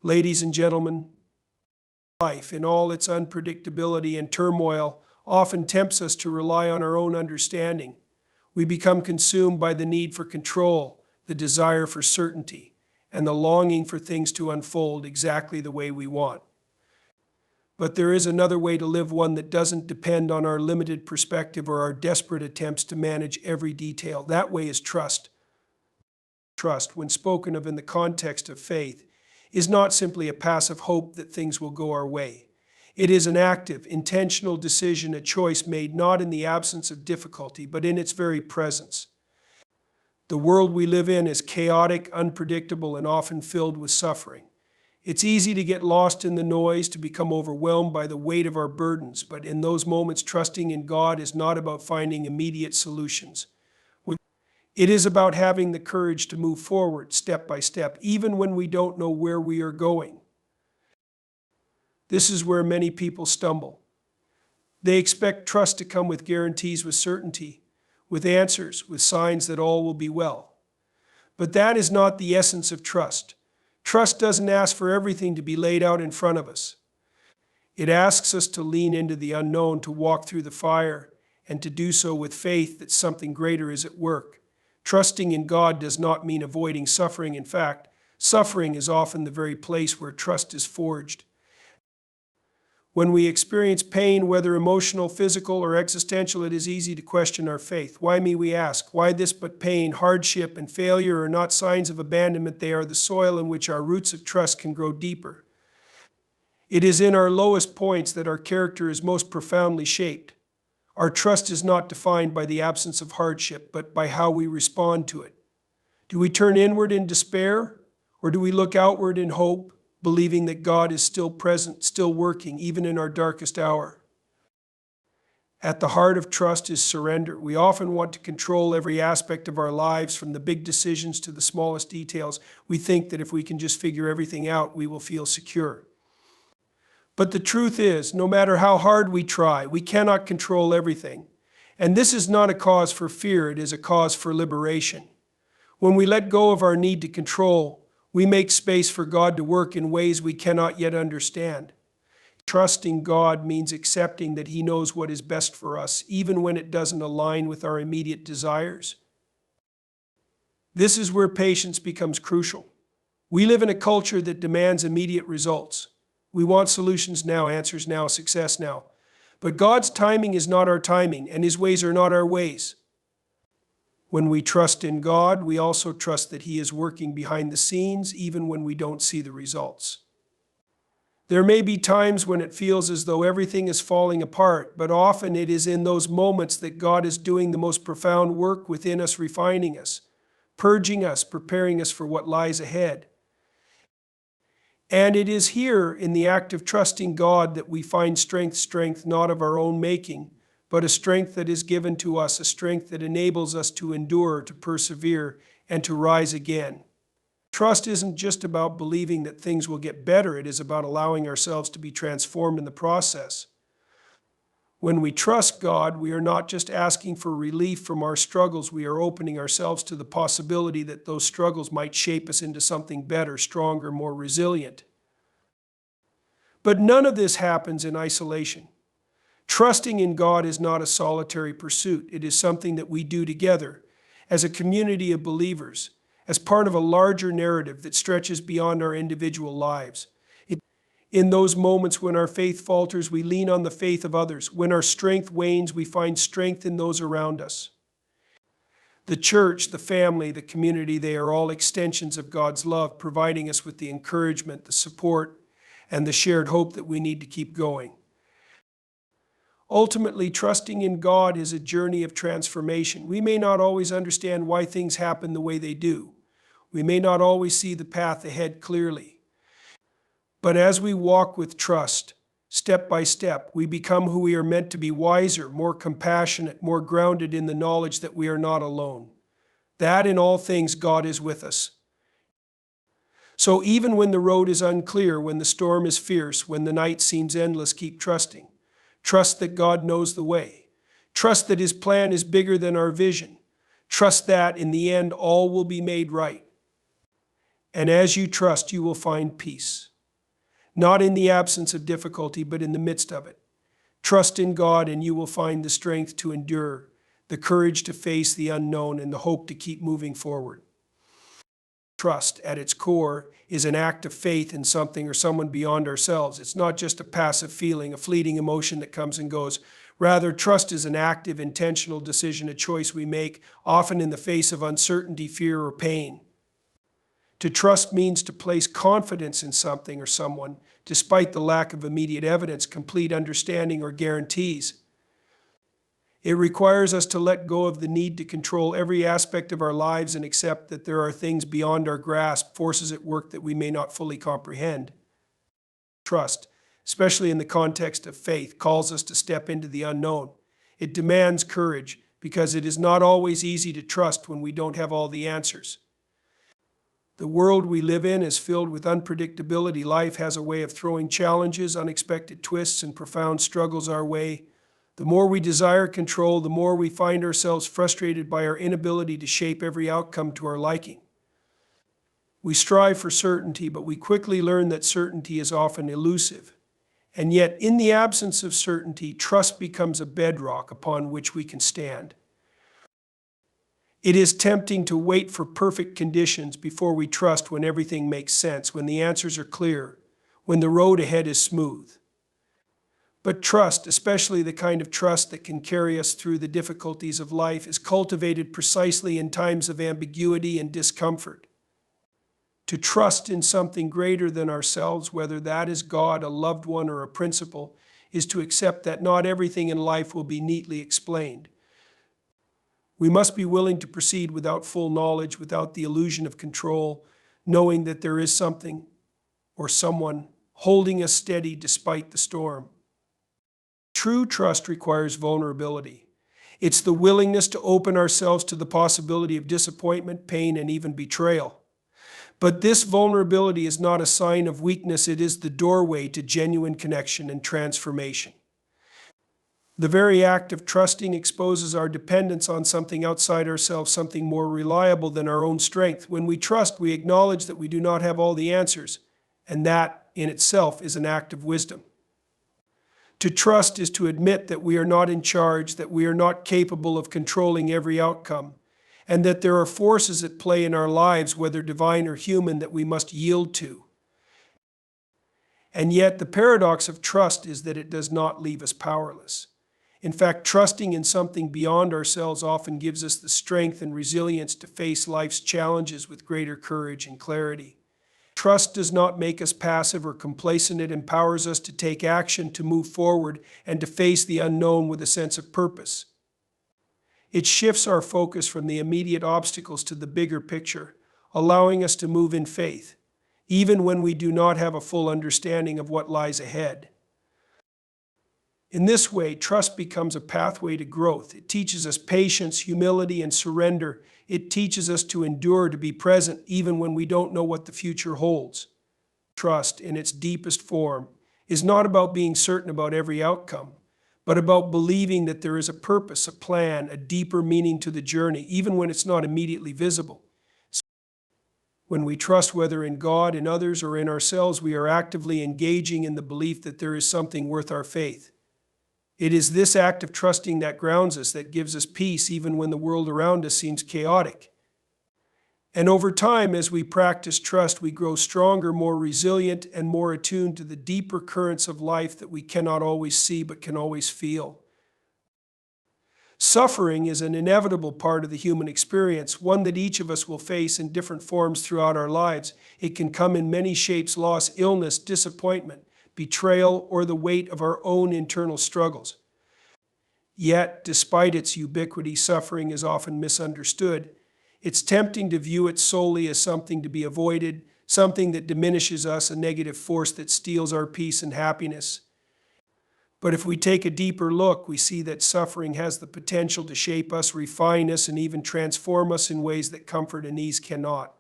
Ladies and gentlemen, life, in all its unpredictability and turmoil, often tempts us to rely on our own understanding. We become consumed by the need for control, the desire for certainty, and the longing for things to unfold exactly the way we want. But there is another way to live, one that doesn't depend on our limited perspective or our desperate attempts to manage every detail. That way is trust. Trust, when spoken of in the context of faith, is not simply a passive hope that things will go our way. It is an active, intentional decision, a choice made not in the absence of difficulty, but in its very presence. The world we live in is chaotic, unpredictable, and often filled with suffering. It's easy to get lost in the noise, to become overwhelmed by the weight of our burdens, but in those moments, trusting in God is not about finding immediate solutions. It is about having the courage to move forward step by step, even when we don't know where we are going. This is where many people stumble. They expect trust to come with guarantees, with certainty, with answers, with signs that all will be well. But that is not the essence of trust. Trust doesn't ask for everything to be laid out in front of us. It asks us to lean into the unknown, to walk through the fire, and to do so with faith that something greater is at work. Trusting in God does not mean avoiding suffering. In fact, suffering is often the very place where trust is forged. When we experience pain, whether emotional, physical, or existential, it is easy to question our faith. Why me, we ask? Why this but pain? Hardship and failure are not signs of abandonment. They are the soil in which our roots of trust can grow deeper. It is in our lowest points that our character is most profoundly shaped. Our trust is not defined by the absence of hardship, but by how we respond to it. Do we turn inward in despair, or do we look outward in hope, believing that God is still present, still working, even in our darkest hour? At the heart of trust is surrender. We often want to control every aspect of our lives, from the big decisions to the smallest details. We think that if we can just figure everything out, we will feel secure. But the truth is, no matter how hard we try, we cannot control everything. And this is not a cause for fear, it is a cause for liberation. When we let go of our need to control, we make space for God to work in ways we cannot yet understand. Trusting God means accepting that He knows what is best for us, even when it doesn't align with our immediate desires. This is where patience becomes crucial. We live in a culture that demands immediate results. We want solutions now, answers now, success now. But God's timing is not our timing, and His ways are not our ways. When we trust in God, we also trust that He is working behind the scenes, even when we don't see the results. There may be times when it feels as though everything is falling apart, but often it is in those moments that God is doing the most profound work within us, refining us, purging us, preparing us for what lies ahead. And it is here, in the act of trusting God, that we find strength not of our own making, but a strength that is given to us, a strength that enables us to endure, to persevere, and to rise again. Trust isn't just about believing that things will get better, it is about allowing ourselves to be transformed in the process. When we trust God, we are not just asking for relief from our struggles, we are opening ourselves to the possibility that those struggles might shape us into something better, stronger, more resilient. But none of this happens in isolation. Trusting in God is not a solitary pursuit. It is something that we do together, as a community of believers, as part of a larger narrative that stretches beyond our individual lives. In those moments when our faith falters, we lean on the faith of others. When our strength wanes, we find strength in those around us. The church, the family, the community, they are all extensions of God's love, providing us with the encouragement, the support, and the shared hope that we need to keep going. Ultimately, trusting in God is a journey of transformation. We may not always understand why things happen the way they do. We may not always see the path ahead clearly. But as we walk with trust, step by step, we become who we are meant to be: wiser, more compassionate, more grounded in the knowledge that we are not alone. That in all things God is with us. So even when the road is unclear, when the storm is fierce, when the night seems endless, keep trusting. Trust that God knows the way. Trust that His plan is bigger than our vision. Trust that in the end all will be made right. And as you trust, you will find peace. Not in the absence of difficulty, but in the midst of it. Trust in God and you will find the strength to endure, the courage to face the unknown, and the hope to keep moving forward. Trust, at its core, is an act of faith in something or someone beyond ourselves. It's not just a passive feeling, a fleeting emotion that comes and goes. Rather, trust is an active, intentional decision, a choice we make, often in the face of uncertainty, fear, or pain. To trust means to place confidence in something or someone, despite the lack of immediate evidence, complete understanding, or guarantees. It requires us to let go of the need to control every aspect of our lives and accept that there are things beyond our grasp, forces at work that we may not fully comprehend. Trust, especially in the context of faith, calls us to step into the unknown. It demands courage because it is not always easy to trust when we don't have all the answers. The world we live in is filled with unpredictability. Life has a way of throwing challenges, unexpected twists, and profound struggles our way. The more we desire control, the more we find ourselves frustrated by our inability to shape every outcome to our liking. We strive for certainty, but we quickly learn that certainty is often elusive. And yet, in the absence of certainty, trust becomes a bedrock upon which we can stand. It is tempting to wait for perfect conditions before we trust when everything makes sense, when the answers are clear, when the road ahead is smooth. But trust, especially the kind of trust that can carry us through the difficulties of life, is cultivated precisely in times of ambiguity and discomfort. To trust in something greater than ourselves, whether that is God, a loved one, or a principle, is to accept that not everything in life will be neatly explained. We must be willing to proceed without full knowledge, without the illusion of control, knowing that there is something or someone holding us steady despite the storm. True trust requires vulnerability. It's the willingness to open ourselves to the possibility of disappointment, pain, and even betrayal. But this vulnerability is not a sign of weakness, it is the doorway to genuine connection and transformation. The very act of trusting exposes our dependence on something outside ourselves, something more reliable than our own strength. When we trust, we acknowledge that we do not have all the answers, and that in itself is an act of wisdom. To trust is to admit that we are not in charge, that we are not capable of controlling every outcome, and that there are forces at play in our lives, whether divine or human, that we must yield to. And yet, the paradox of trust is that it does not leave us powerless. In fact, trusting in something beyond ourselves often gives us the strength and resilience to face life's challenges with greater courage and clarity. Trust does not make us passive or complacent. It empowers us to take action, to move forward, and to face the unknown with a sense of purpose. It shifts our focus from the immediate obstacles to the bigger picture, allowing us to move in faith, even when we do not have a full understanding of what lies ahead. In this way, trust becomes a pathway to growth. It teaches us patience, humility, and surrender. It teaches us to endure, to be present, even when we don't know what the future holds. Trust, in its deepest form, is not about being certain about every outcome, but about believing that there is a purpose, a plan, a deeper meaning to the journey, even when it's not immediately visible. When we trust, whether in God, in others, or in ourselves, we are actively engaging in the belief that there is something worth our faith. It is this act of trusting that grounds us, that gives us peace even when the world around us seems chaotic. And over time, as we practice trust, we grow stronger, more resilient, and more attuned to the deeper currents of life that we cannot always see but can always feel. Suffering is an inevitable part of the human experience, one that each of us will face in different forms throughout our lives. It can come in many shapes: loss, illness, disappointment, betrayal, or the weight of our own internal struggles. Yet, despite its ubiquity, suffering is often misunderstood. It's tempting to view it solely as something to be avoided, something that diminishes us, a negative force that steals our peace and happiness. But if we take a deeper look, we see that suffering has the potential to shape us, refine us, and even transform us in ways that comfort and ease cannot.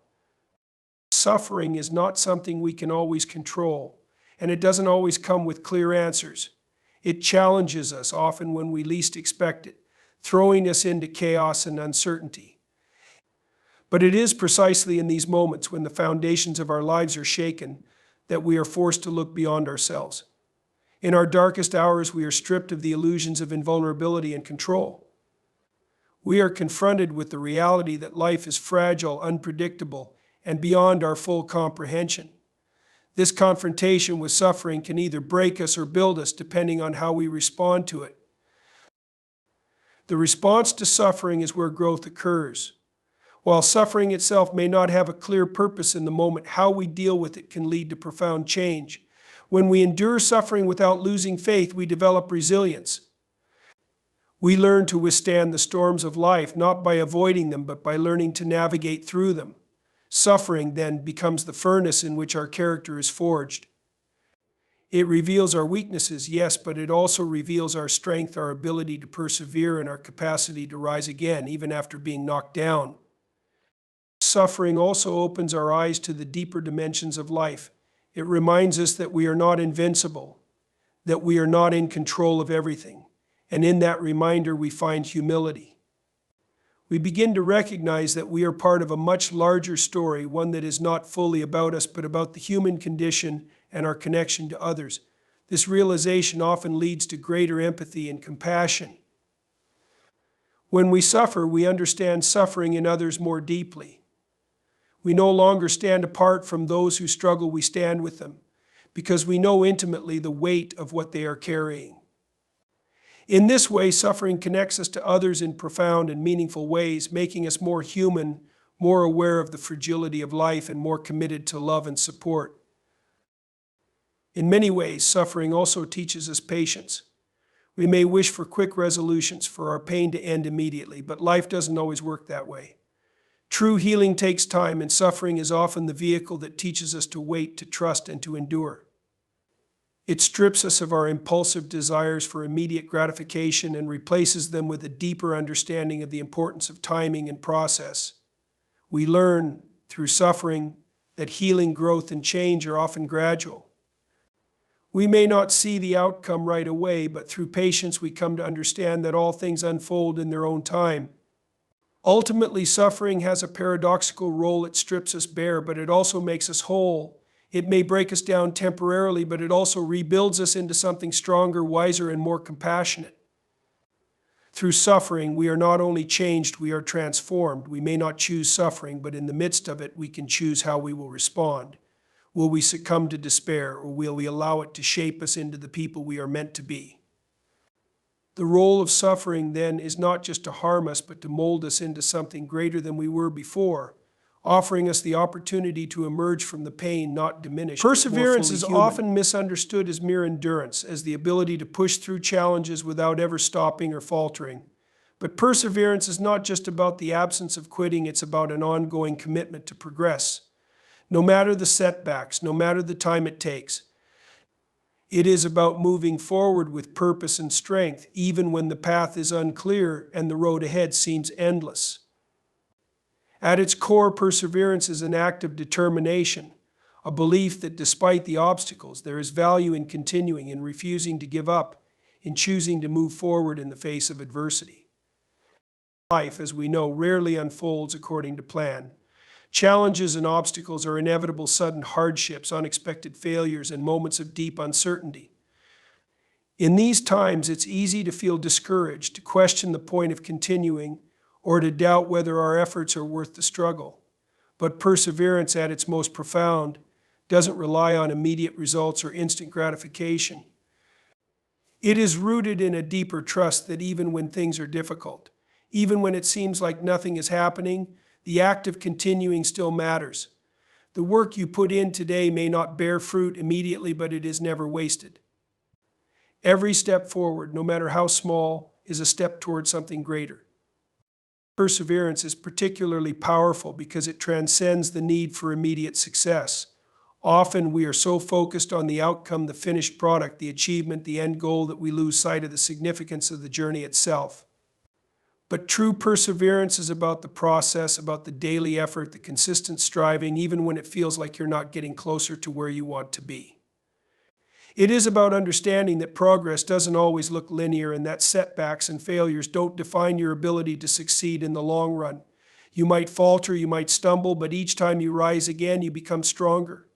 Suffering is not something we can always control, and it doesn't always come with clear answers. It challenges us, often when we least expect it, throwing us into chaos and uncertainty. But it is precisely in these moments when the foundations of our lives are shaken that we are forced to look beyond ourselves. In our darkest hours, we are stripped of the illusions of invulnerability and control. We are confronted with the reality that life is fragile, unpredictable, and beyond our full comprehension. This confrontation with suffering can either break us or build us, depending on how we respond to it. The response to suffering is where growth occurs. While suffering itself may not have a clear purpose in the moment, how we deal with it can lead to profound change. When we endure suffering without losing faith, we develop resilience. We learn to withstand the storms of life, not by avoiding them, but by learning to navigate through them. Suffering then becomes the furnace in which our character is forged. It reveals our weaknesses, yes, but it also reveals our strength, our ability to persevere, and our capacity to rise again, even after being knocked down. Suffering also opens our eyes to the deeper dimensions of life. It reminds us that we are not invincible, that we are not in control of everything. And in that reminder, we find humility. We begin to recognize that we are part of a much larger story, one that is not fully about us, but about the human condition and our connection to others. This realization often leads to greater empathy and compassion. When we suffer, we understand suffering in others more deeply. We no longer stand apart from those who struggle, we stand with them, because we know intimately the weight of what they are carrying. In this way, suffering connects us to others in profound and meaningful ways, making us more human, more aware of the fragility of life, and more committed to love and support. In many ways, suffering also teaches us patience. We may wish for quick resolutions, for our pain to end immediately, but life doesn't always work that way. True healing takes time, and suffering is often the vehicle that teaches us to wait, to trust, and to endure. It strips us of our impulsive desires for immediate gratification and replaces them with a deeper understanding of the importance of timing and process. We learn, through suffering, that healing, growth, and change are often gradual. We may not see the outcome right away, but through patience we come to understand that all things unfold in their own time. Ultimately, suffering has a paradoxical role. It strips us bare, but it also makes us whole. It may break us down temporarily, but it also rebuilds us into something stronger, wiser, and more compassionate. Through suffering, we are not only changed, we are transformed. We may not choose suffering, but in the midst of it, we can choose how we will respond. Will we succumb to despair, or will we allow it to shape us into the people we are meant to be? The role of suffering, then, is not just to harm us, but to mold us into something greater than we were before, offering us the opportunity to emerge from the pain, not diminish. Perseverance is often misunderstood as mere endurance, as the ability to push through challenges without ever stopping or faltering. But perseverance is not just about the absence of quitting, it's about an ongoing commitment to progress. No matter the setbacks, no matter the time it takes, it is about moving forward with purpose and strength, even when the path is unclear and the road ahead seems endless. At its core, perseverance is an act of determination, a belief that despite the obstacles, there is value in continuing, in refusing to give up, in choosing to move forward in the face of adversity. Life, as we know, rarely unfolds according to plan. Challenges and obstacles are inevitable sudden hardships, unexpected failures, and moments of deep uncertainty. In these times, it's easy to feel discouraged, to question the point of continuing, or to doubt whether our efforts are worth the struggle. But perseverance, at its most profound, doesn't rely on immediate results or instant gratification. It is rooted in a deeper trust that even when things are difficult, even when it seems like nothing is happening, the act of continuing still matters. The work you put in today may not bear fruit immediately, but it is never wasted. Every step forward, no matter how small, is a step toward something greater. Perseverance is particularly powerful because it transcends the need for immediate success. Often we are so focused on the outcome, the finished product, the achievement, the end goal, that we lose sight of the significance of the journey itself. But true perseverance is about the process, about the daily effort, the consistent striving, even when it feels like you're not getting closer to where you want to be. It is about understanding that progress doesn't always look linear and that setbacks and failures don't define your ability to succeed in the long run. You might falter, you might stumble, but each time you rise again, you become stronger.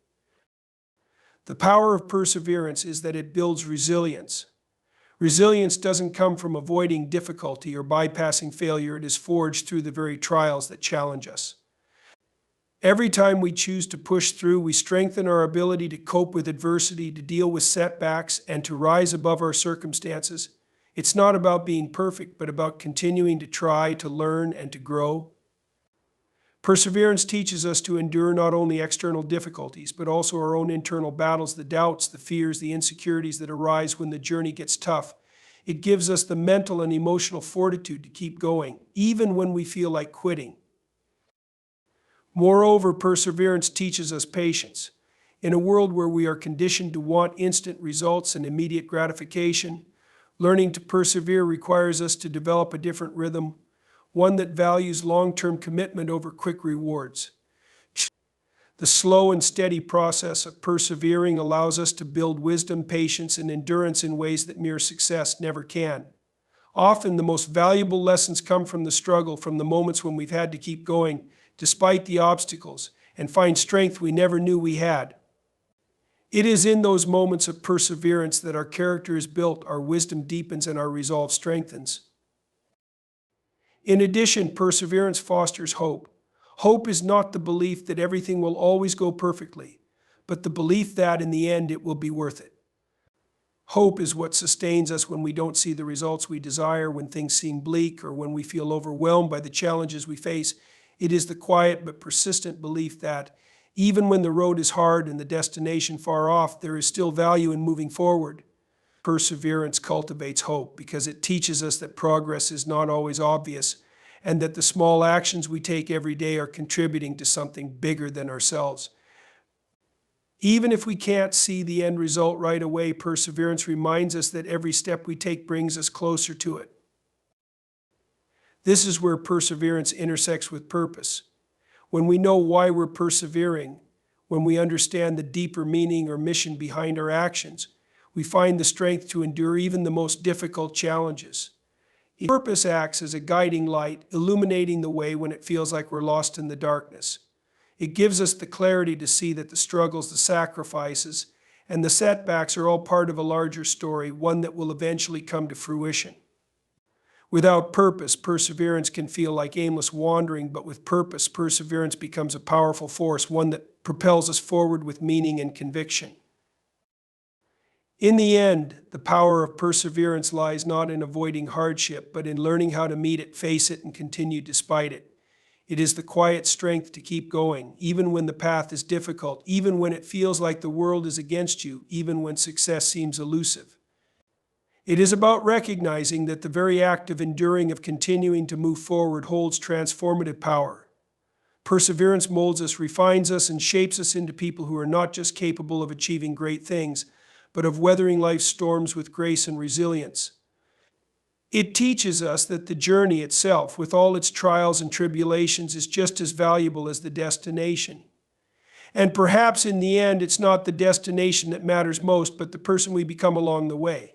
The power of perseverance is that it builds resilience. Resilience doesn't come from avoiding difficulty or bypassing failure. It is forged through the very trials that challenge us. Every time we choose to push through, we strengthen our ability to cope with adversity, to deal with setbacks, and to rise above our circumstances. It's not about being perfect, but about continuing to try, to learn, and to grow. Perseverance teaches us to endure not only external difficulties, but also our own internal battles, the doubts, the fears, the insecurities that arise when the journey gets tough. It gives us the mental and emotional fortitude to keep going, even when we feel like quitting. Moreover, perseverance teaches us patience. In a world where we are conditioned to want instant results and immediate gratification, learning to persevere requires us to develop a different rhythm, one that values long-term commitment over quick rewards. The slow and steady process of persevering allows us to build wisdom, patience, and endurance in ways that mere success never can. Often, the most valuable lessons come from the struggle, from the moments when we've had to keep going, despite the obstacles, and find strength we never knew we had. It is in those moments of perseverance that our character is built, our wisdom deepens, and our resolve strengthens. In addition, perseverance fosters hope. Hope is not the belief that everything will always go perfectly, but the belief that in the end it will be worth it. Hope is what sustains us when we don't see the results we desire, when things seem bleak, or when we feel overwhelmed by the challenges we face. It is the quiet but persistent belief that, even when the road is hard and the destination far off, there is still value in moving forward. Perseverance cultivates hope because it teaches us that progress is not always obvious and that the small actions we take every day are contributing to something bigger than ourselves. Even if we can't see the end result right away, perseverance reminds us that every step we take brings us closer to it. This is where perseverance intersects with purpose. When we know why we're persevering, when we understand the deeper meaning or mission behind our actions, we find the strength to endure even the most difficult challenges. Purpose acts as a guiding light, illuminating the way when it feels like we're lost in the darkness. It gives us the clarity to see that the struggles, the sacrifices, and the setbacks are all part of a larger story, one that will eventually come to fruition. Without purpose, perseverance can feel like aimless wandering, but with purpose, perseverance becomes a powerful force, one that propels us forward with meaning and conviction. In the end, the power of perseverance lies not in avoiding hardship, but in learning how to meet it, face it, and continue despite it. It is the quiet strength to keep going, even when the path is difficult, even when it feels like the world is against you, even when success seems elusive. It is about recognizing that the very act of enduring, of continuing to move forward, holds transformative power. Perseverance molds us, refines us, and shapes us into people who are not just capable of achieving great things, but of weathering life's storms with grace and resilience. It teaches us that the journey itself, with all its trials and tribulations, is just as valuable as the destination. And perhaps in the end, it's not the destination that matters most, but the person we become along the way.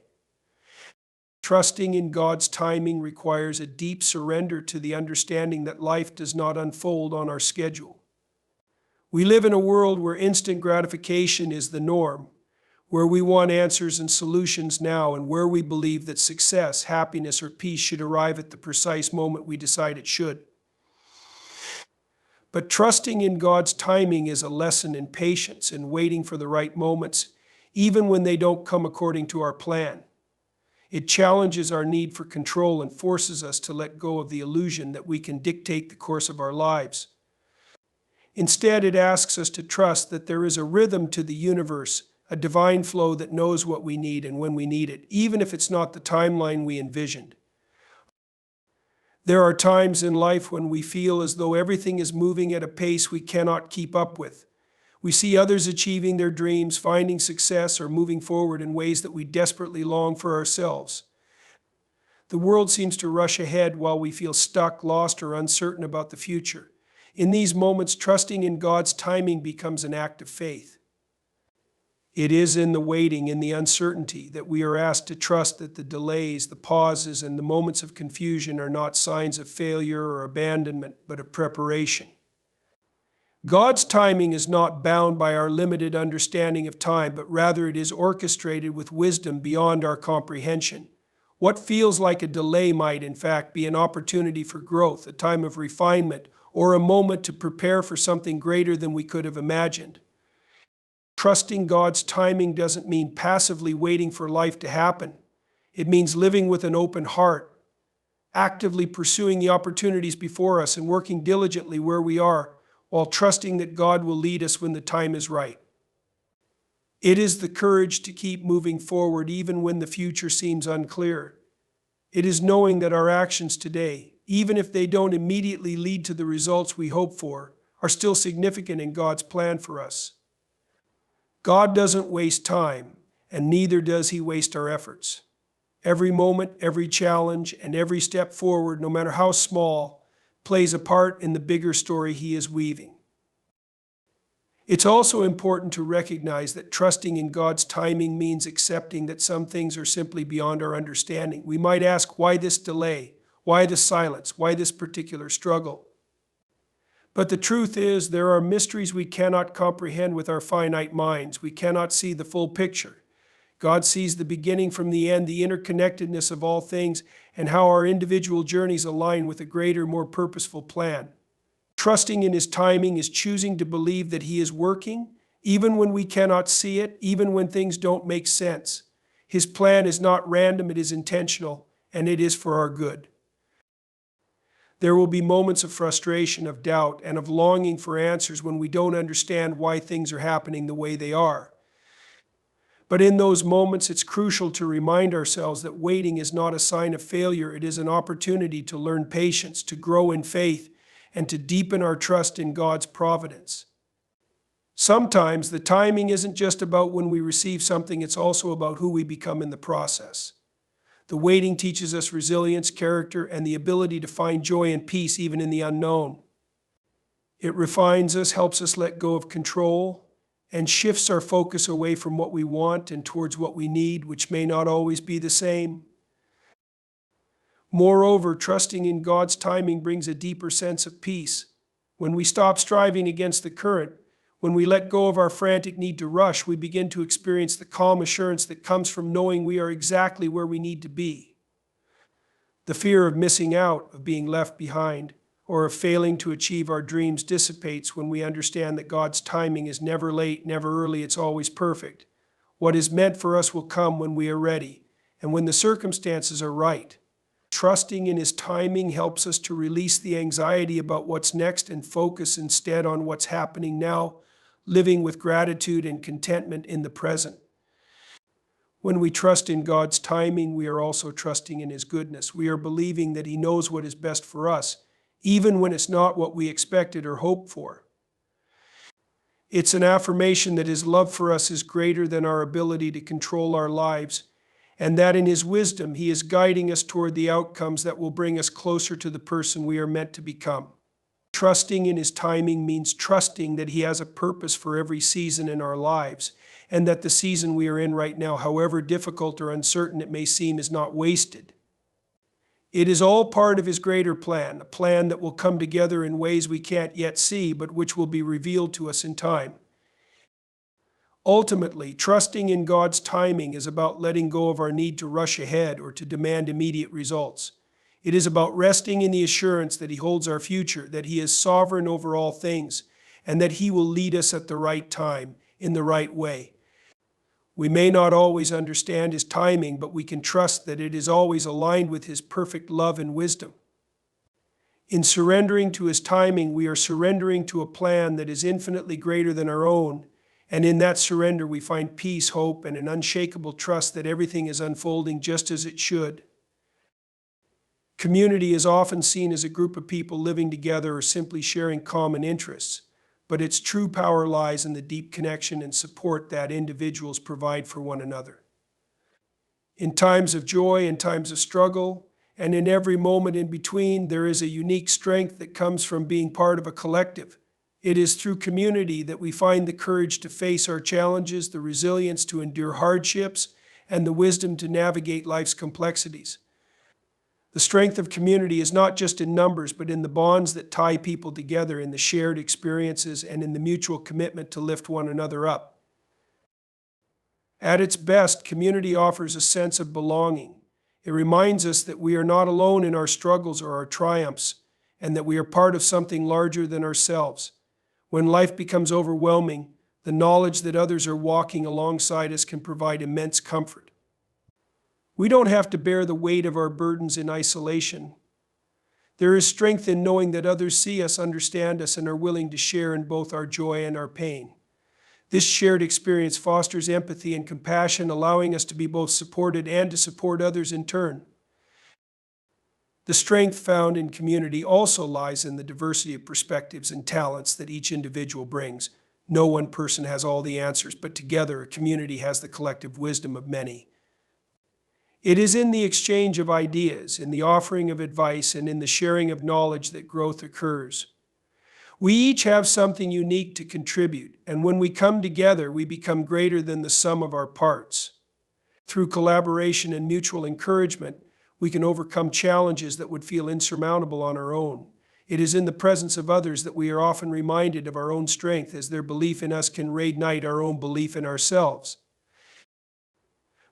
Trusting in God's timing requires a deep surrender to the understanding that life does not unfold on our schedule. We live in a world where instant gratification is the norm, where we want answers and solutions now, and where we believe that success, happiness, or peace should arrive at the precise moment we decide it should. But trusting in God's timing is a lesson in patience and waiting for the right moments, even when they don't come according to our plan. It challenges our need for control and forces us to let go of the illusion that we can dictate the course of our lives. Instead, it asks us to trust that there is a rhythm to the universe, a divine flow that knows what we need and when we need it, even if it's not the timeline we envisioned. There are times in life when we feel as though everything is moving at a pace we cannot keep up with. We see others achieving their dreams, finding success, or moving forward in ways that we desperately long for ourselves. The world seems to rush ahead while we feel stuck, lost, or uncertain about the future. In these moments, trusting in God's timing becomes an act of faith. It is in the waiting, in the uncertainty, that we are asked to trust that the delays, the pauses, and the moments of confusion are not signs of failure or abandonment, but of preparation. God's timing is not bound by our limited understanding of time, but rather it is orchestrated with wisdom beyond our comprehension. What feels like a delay might, in fact, be an opportunity for growth, a time of refinement, or a moment to prepare for something greater than we could have imagined. Trusting God's timing doesn't mean passively waiting for life to happen. It means living with an open heart, actively pursuing the opportunities before us and working diligently where we are, while trusting that God will lead us when the time is right. It is the courage to keep moving forward even when the future seems unclear. It is knowing that our actions today, even if they don't immediately lead to the results we hope for, are still significant in God's plan for us. God doesn't waste time, and neither does He waste our efforts. Every moment, every challenge, and every step forward, no matter how small, plays a part in the bigger story He is weaving. It's also important to recognize that trusting in God's timing means accepting that some things are simply beyond our understanding. We might ask, why this delay? Why the silence? Why this particular struggle? But the truth is, there are mysteries we cannot comprehend with our finite minds. We cannot see the full picture. God sees the beginning from the end, the interconnectedness of all things, and how our individual journeys align with a greater, more purposeful plan. Trusting in His timing is choosing to believe that He is working, even when we cannot see it, even when things don't make sense. His plan is not random, it is intentional, and it is for our good. There will be moments of frustration, of doubt, and of longing for answers when we don't understand why things are happening the way they are. But in those moments, it's crucial to remind ourselves that waiting is not a sign of failure. It is an opportunity to learn patience, to grow in faith, and to deepen our trust in God's providence. Sometimes the timing isn't just about when we receive something, it's also about who we become in the process. The waiting teaches us resilience, character, and the ability to find joy and peace even in the unknown. It refines us, helps us let go of control, and shifts our focus away from what we want and towards what we need, which may not always be the same. Moreover, trusting in God's timing brings a deeper sense of peace. When we stop striving against the current, when we let go of our frantic need to rush, we begin to experience the calm assurance that comes from knowing we are exactly where we need to be. The fear of missing out, of being left behind, or of failing to achieve our dreams dissipates when we understand that God's timing is never late, never early, it's always perfect. What is meant for us will come when we are ready, and when the circumstances are right. Trusting in His timing helps us to release the anxiety about what's next and focus instead on what's happening now, living with gratitude and contentment in the present. When we trust in God's timing, we are also trusting in His goodness. We are believing that He knows what is best for us, even when it's not what we expected or hoped for. It's an affirmation that His love for us is greater than our ability to control our lives, and that in His wisdom, He is guiding us toward the outcomes that will bring us closer to the person we are meant to become. Trusting in His timing means trusting that He has a purpose for every season in our lives, and that the season we are in right now, however difficult or uncertain it may seem, is not wasted. It is all part of His greater plan, a plan that will come together in ways we can't yet see, but which will be revealed to us in time. Ultimately, trusting in God's timing is about letting go of our need to rush ahead or to demand immediate results. It is about resting in the assurance that He holds our future, that He is sovereign over all things, and that He will lead us at the right time, in the right way. We may not always understand His timing, but we can trust that it is always aligned with His perfect love and wisdom. In surrendering to His timing, we are surrendering to a plan that is infinitely greater than our own, and in that surrender we find peace, hope, and an unshakable trust that everything is unfolding just as it should. Community is often seen as a group of people living together or simply sharing common interests, but its true power lies in the deep connection and support that individuals provide for one another. In times of joy, in times of struggle, and in every moment in between, there is a unique strength that comes from being part of a collective. It is through community that we find the courage to face our challenges, the resilience to endure hardships, and the wisdom to navigate life's complexities. The strength of community is not just in numbers, but in the bonds that tie people together, in the shared experiences, and in the mutual commitment to lift one another up. At its best, community offers a sense of belonging. It reminds us that we are not alone in our struggles or our triumphs, and that we are part of something larger than ourselves. When life becomes overwhelming, the knowledge that others are walking alongside us can provide immense comfort. We don't have to bear the weight of our burdens in isolation. There is strength in knowing that others see us, understand us, and are willing to share in both our joy and our pain. This shared experience fosters empathy and compassion, allowing us to be both supported and to support others in turn. The strength found in community also lies in the diversity of perspectives and talents that each individual brings. No one person has all the answers, but together a community has the collective wisdom of many. It is in the exchange of ideas, in the offering of advice, and in the sharing of knowledge that growth occurs. We each have something unique to contribute, and when we come together, we become greater than the sum of our parts. Through collaboration and mutual encouragement, we can overcome challenges that would feel insurmountable on our own. It is in the presence of others that we are often reminded of our own strength, as their belief in us can reignite our own belief in ourselves.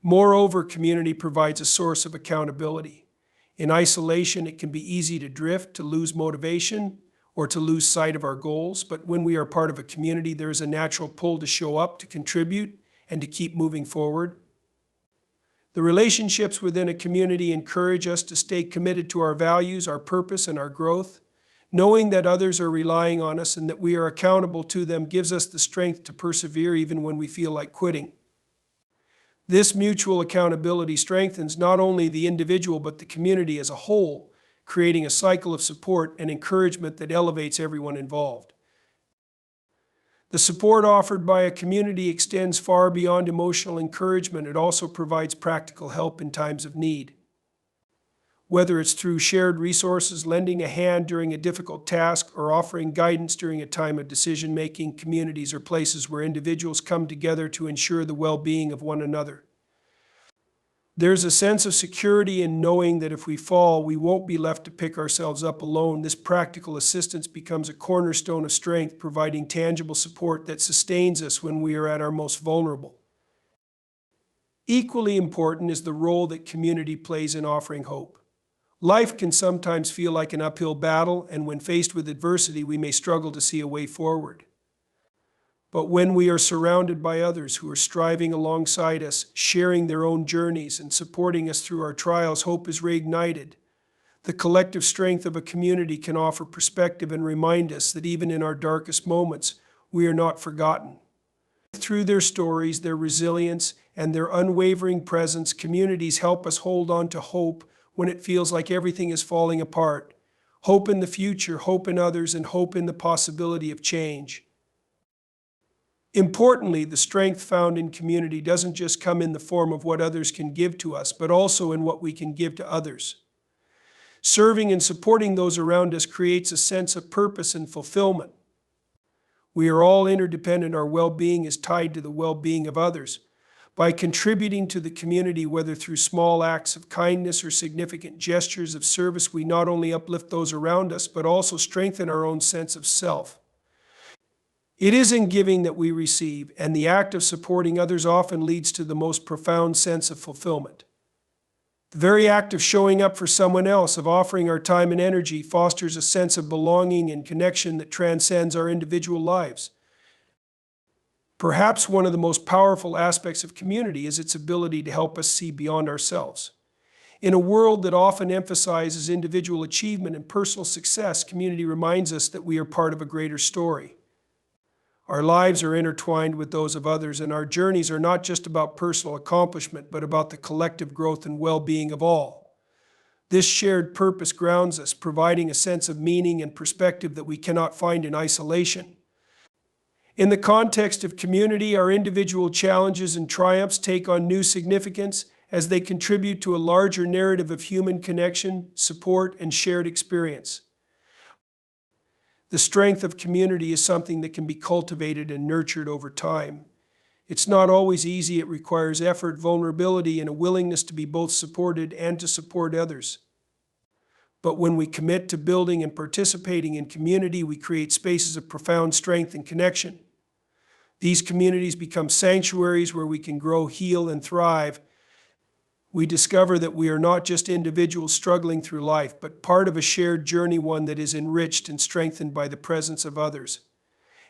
Moreover, community provides a source of accountability. In isolation, it can be easy to drift, to lose motivation, or to lose sight of our goals, but when we are part of a community, there is a natural pull to show up, to contribute, and to keep moving forward. The relationships within a community encourage us to stay committed to our values, our purpose, and our growth. Knowing that others are relying on us and that we are accountable to them gives us the strength to persevere even when we feel like quitting. This mutual accountability strengthens not only the individual but the community as a whole, creating a cycle of support and encouragement that elevates everyone involved. The support offered by a community extends far beyond emotional encouragement. It also provides practical help in times of need. Whether it's through shared resources, lending a hand during a difficult task, or offering guidance during a time of decision-making, communities are places where individuals come together to ensure the well-being of one another. There's a sense of security in knowing that if we fall, we won't be left to pick ourselves up alone. This practical assistance becomes a cornerstone of strength, providing tangible support that sustains us when we are at our most vulnerable. Equally important is the role that community plays in offering hope. Life can sometimes feel like an uphill battle, and when faced with adversity, we may struggle to see a way forward. But when we are surrounded by others who are striving alongside us, sharing their own journeys and supporting us through our trials, hope is reignited. The collective strength of a community can offer perspective and remind us that even in our darkest moments, we are not forgotten. Through their stories, their resilience, and their unwavering presence, communities help us hold on to hope when it feels like everything is falling apart. Hope in the future, hope in others, and hope in the possibility of change. Importantly, the strength found in community doesn't just come in the form of what others can give to us, but also in what we can give to others. Serving and supporting those around us creates a sense of purpose and fulfillment. We are all interdependent. Our well-being is tied to the well-being of others. By contributing to the community, whether through small acts of kindness or significant gestures of service, we not only uplift those around us, but also strengthen our own sense of self. It is in giving that we receive, and the act of supporting others often leads to the most profound sense of fulfillment. The very act of showing up for someone else, of offering our time and energy, fosters a sense of belonging and connection that transcends our individual lives. Perhaps one of the most powerful aspects of community is its ability to help us see beyond ourselves. In a world that often emphasizes individual achievement and personal success, community reminds us that we are part of a greater story. Our lives are intertwined with those of others, and our journeys are not just about personal accomplishment, but about the collective growth and well-being of all. This shared purpose grounds us, providing a sense of meaning and perspective that we cannot find in isolation. In the context of community, our individual challenges and triumphs take on new significance as they contribute to a larger narrative of human connection, support, and shared experience. The strength of community is something that can be cultivated and nurtured over time. It's not always easy. It requires effort, vulnerability, and a willingness to be both supported and to support others. But when we commit to building and participating in community, we create spaces of profound strength and connection. These communities become sanctuaries where we can grow, heal, and thrive. We discover that we are not just individuals struggling through life, but part of a shared journey, one that is enriched and strengthened by the presence of others.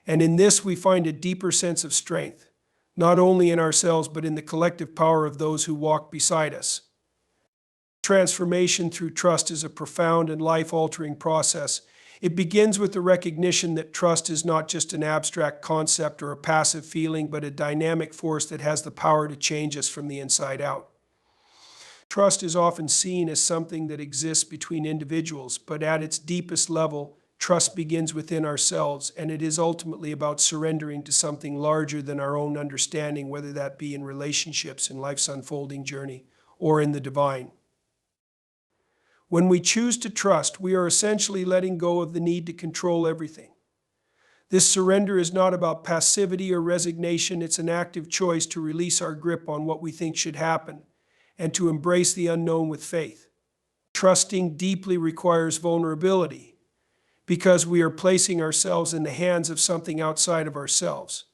And in this, we find a deeper sense of strength, not only in ourselves, but in the collective power of those who walk beside us. Transformation through trust is a profound and life-altering process. It begins with the recognition that trust is not just an abstract concept or a passive feeling, but a dynamic force that has the power to change us from the inside out. Trust is often seen as something that exists between individuals, but at its deepest level, trust begins within ourselves, and it is ultimately about surrendering to something larger than our own understanding, whether that be in relationships, in life's unfolding journey, or in the divine. When we choose to trust, we are essentially letting go of the need to control everything. This surrender is not about passivity or resignation. It's an active choice to release our grip on what we think should happen and to embrace the unknown with faith. Trusting deeply requires vulnerability because we are placing ourselves in the hands of something outside of ourselves.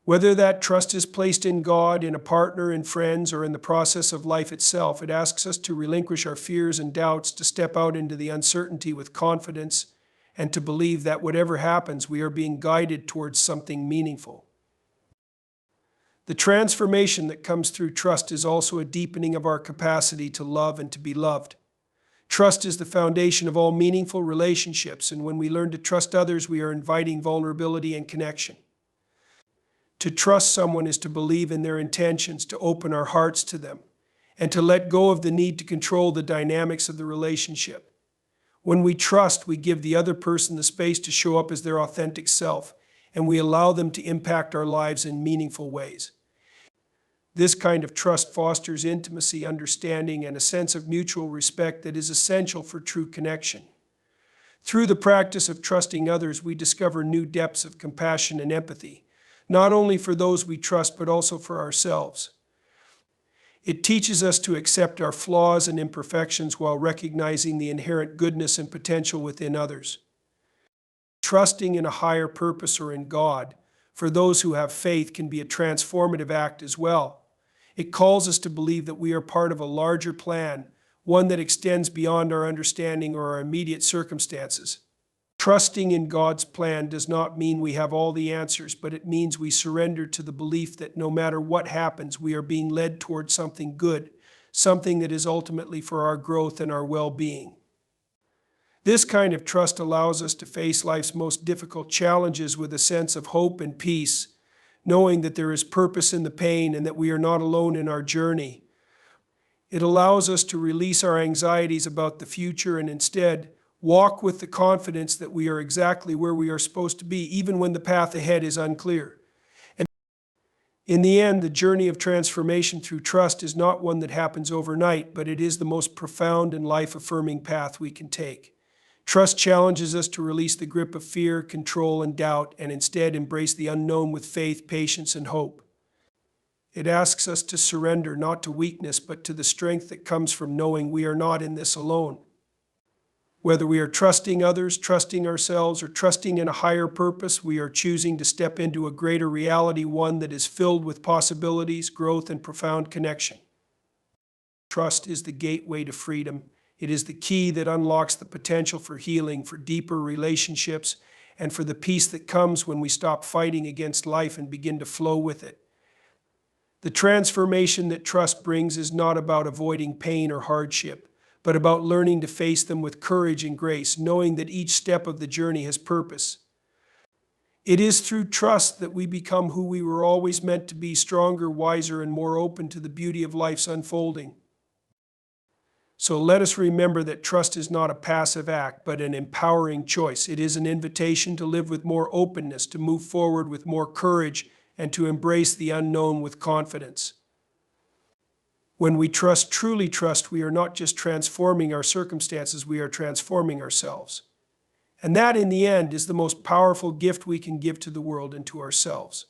Whether that trust is placed in God, in a partner, in friends, or in the process of life itself, it asks us to relinquish our fears and doubts, to step out into the uncertainty with confidence, and to believe that whatever happens, we are being guided towards something meaningful. The transformation that comes through trust is also a deepening of our capacity to love and to be loved. Trust is the foundation of all meaningful relationships, and when we learn to trust others, we are inviting vulnerability and connection. To trust someone is to believe in their intentions, to open our hearts to them, and to let go of the need to control the dynamics of the relationship. When we trust, we give the other person the space to show up as their authentic self, and we allow them to impact our lives in meaningful ways. This kind of trust fosters intimacy, understanding, and a sense of mutual respect that is essential for true connection. Through the practice of trusting others, we discover new depths of compassion and empathy, not only for those we trust, but also for ourselves. It teaches us to accept our flaws and imperfections while recognizing the inherent goodness and potential within others. Trusting in a higher purpose or in God, for those who have faith, can be a transformative act as well. It calls us to believe that we are part of a larger plan, one that extends beyond our understanding or our immediate circumstances. Trusting in God's plan does not mean we have all the answers, but it means we surrender to the belief that no matter what happens, we are being led towards something good, something that is ultimately for our growth and our well-being. This kind of trust allows us to face life's most difficult challenges with a sense of hope and peace, knowing that there is purpose in the pain and that we are not alone in our journey. It allows us to release our anxieties about the future and instead walk with the confidence that we are exactly where we are supposed to be, even when the path ahead is unclear. And in the end, the journey of transformation through trust is not one that happens overnight, but it is the most profound and life-affirming path we can take. Trust challenges us to release the grip of fear, control, and doubt, and instead embrace the unknown with faith, patience, and hope. It asks us to surrender not to weakness, but to the strength that comes from knowing we are not in this alone. Whether we are trusting others, trusting ourselves, or trusting in a higher purpose, we are choosing to step into a greater reality, one that is filled with possibilities, growth, and profound connection. Trust is the gateway to freedom. It is the key that unlocks the potential for healing, for deeper relationships, and for the peace that comes when we stop fighting against life and begin to flow with it. The transformation that trust brings is not about avoiding pain or hardship, but about learning to face them with courage and grace, knowing that each step of the journey has purpose. It is through trust that we become who we were always meant to be, stronger, wiser, and more open to the beauty of life's unfolding. So let us remember that trust is not a passive act, but an empowering choice. It is an invitation to live with more openness, to move forward with more courage, and to embrace the unknown with confidence. When we trust, truly trust, we are not just transforming our circumstances, we are transforming ourselves. And that, in the end, is the most powerful gift we can give to the world and to ourselves.